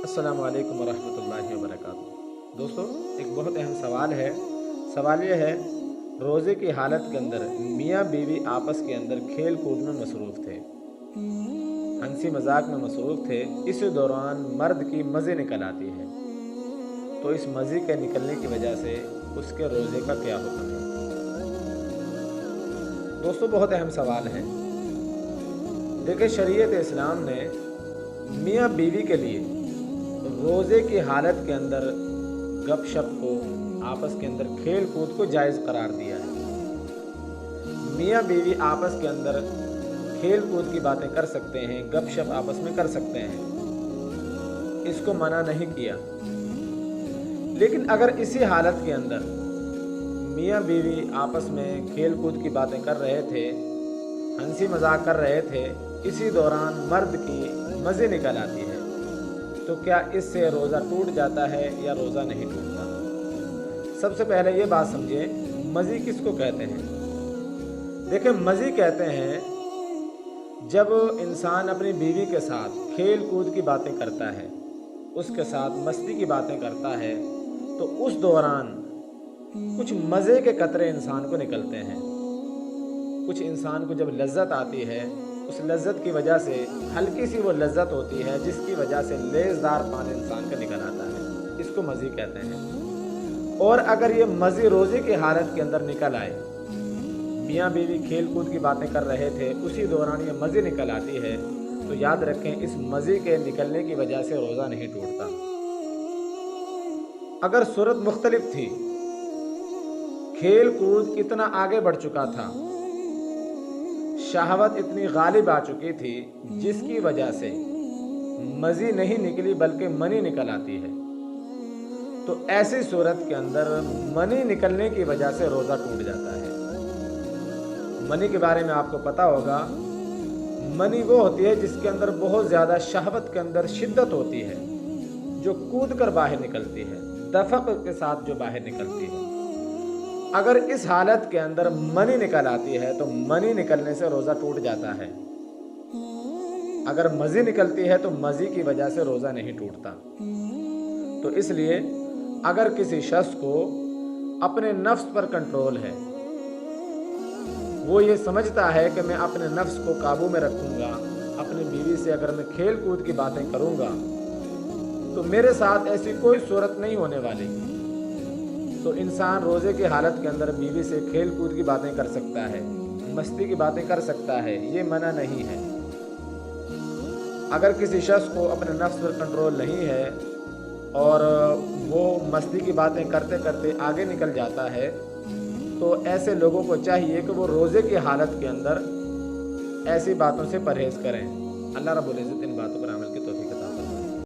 السلام علیکم ورحمۃ اللہ وبرکاتہ۔ دوستو، ایک بہت اہم سوال ہے۔ سوال یہ ہے، روزے کی حالت کے اندر میاں بیوی آپس کے اندر کھیل کود میں مصروف تھے، ہنسی مذاق میں مصروف تھے، اس دوران مرد کی مزے نکل آتی ہے، تو اس مزے کے نکلنے کی وجہ سے اس کے روزے کا کیا حکم ہے؟ دوستو، بہت اہم سوال ہے۔ دیکھیں، شریعت اسلام نے میاں بیوی کے لیے روزے کی حالت کے اندر گپ شپ کو، آپس کے اندر کھیل کود کو جائز قرار دیا ہے۔ میاں بیوی آپس کے اندر کھیل کود کی باتیں کر سکتے ہیں، گپ شپ آپس میں کر سکتے ہیں، اس کو منع نہیں کیا۔ لیکن اگر اسی حالت کے اندر میاں بیوی آپس میں کھیل کود کی باتیں کر رہے تھے، ہنسی مذاق کر رہے تھے، اسی دوران مرد کی مزے نکل آتی ہے، تو کیا اس سے روزہ ٹوٹ جاتا ہے یا روزہ نہیں ٹوٹتا؟ سب سے پہلے یہ بات سمجھیں، مزی کس کو کہتے ہیں؟ دیکھیں، مزی کہتے ہیں جب انسان اپنی بیوی کے ساتھ کھیل کود کی باتیں کرتا ہے، اس کے ساتھ مستی کی باتیں کرتا ہے، تو اس دوران کچھ مزے کے قطرے انسان کو نکلتے ہیں۔ کچھ انسان کو جب لذت آتی ہے، اس لذت کی وجہ سے ہلکی سی وہ لذت ہوتی ہے جس کی وجہ سے لیزدار پان انسان کا نکل آتا ہے، اس کو مزی کہتے ہیں۔ اور اگر یہ مزی روزے کی حالت کے اندر نکل آئے، میاں بیوی کھیل کود کی باتیں کر رہے تھے، اسی دوران یہ مزی نکل آتی ہے، تو یاد رکھیں اس مزی کے نکلنے کی وجہ سے روزہ نہیں ٹوٹتا۔ اگر صورت مختلف تھی، کھیل کود اتنا آگے بڑھ چکا تھا، شہوت اتنی غالب آ چکی تھی جس کی وجہ سے مزی نہیں نکلی بلکہ منی نکل آتی ہے، تو ایسی صورت کے اندر منی نکلنے کی وجہ سے روزہ ٹوٹ جاتا ہے۔ منی کے بارے میں آپ کو پتا ہوگا، منی وہ ہوتی ہے جس کے اندر بہت زیادہ شہوت کے اندر شدت ہوتی ہے، جو کود کر باہر نکلتی ہے، دفق کے ساتھ جو باہر نکلتی ہے۔ اگر اس حالت کے اندر منی نکل آتی ہے تو منی نکلنے سے روزہ ٹوٹ جاتا ہے۔ اگر مزی نکلتی ہے تو مزی کی وجہ سے روزہ نہیں ٹوٹتا۔ تو اس لیے اگر کسی شخص کو اپنے نفس پر کنٹرول ہے، وہ یہ سمجھتا ہے کہ میں اپنے نفس کو قابو میں رکھوں گا، اپنی بیوی سے اگر میں کھیل کود کی باتیں کروں گا تو میرے ساتھ ایسی کوئی صورت نہیں ہونے والی، تو انسان روزے کی حالت کے اندر بیوی سے کھیل کود کی باتیں کر سکتا ہے، مستی کی باتیں کر سکتا ہے، یہ منع نہیں ہے۔ اگر کسی شخص کو اپنے نفس پر کنٹرول نہیں ہے اور وہ مستی کی باتیں کرتے کرتے آگے نکل جاتا ہے، تو ایسے لوگوں کو چاہیے کہ وہ روزے کی حالت کے اندر ایسی باتوں سے پرہیز کریں۔ اللہ رب العزت ان باتوں پر عمل کی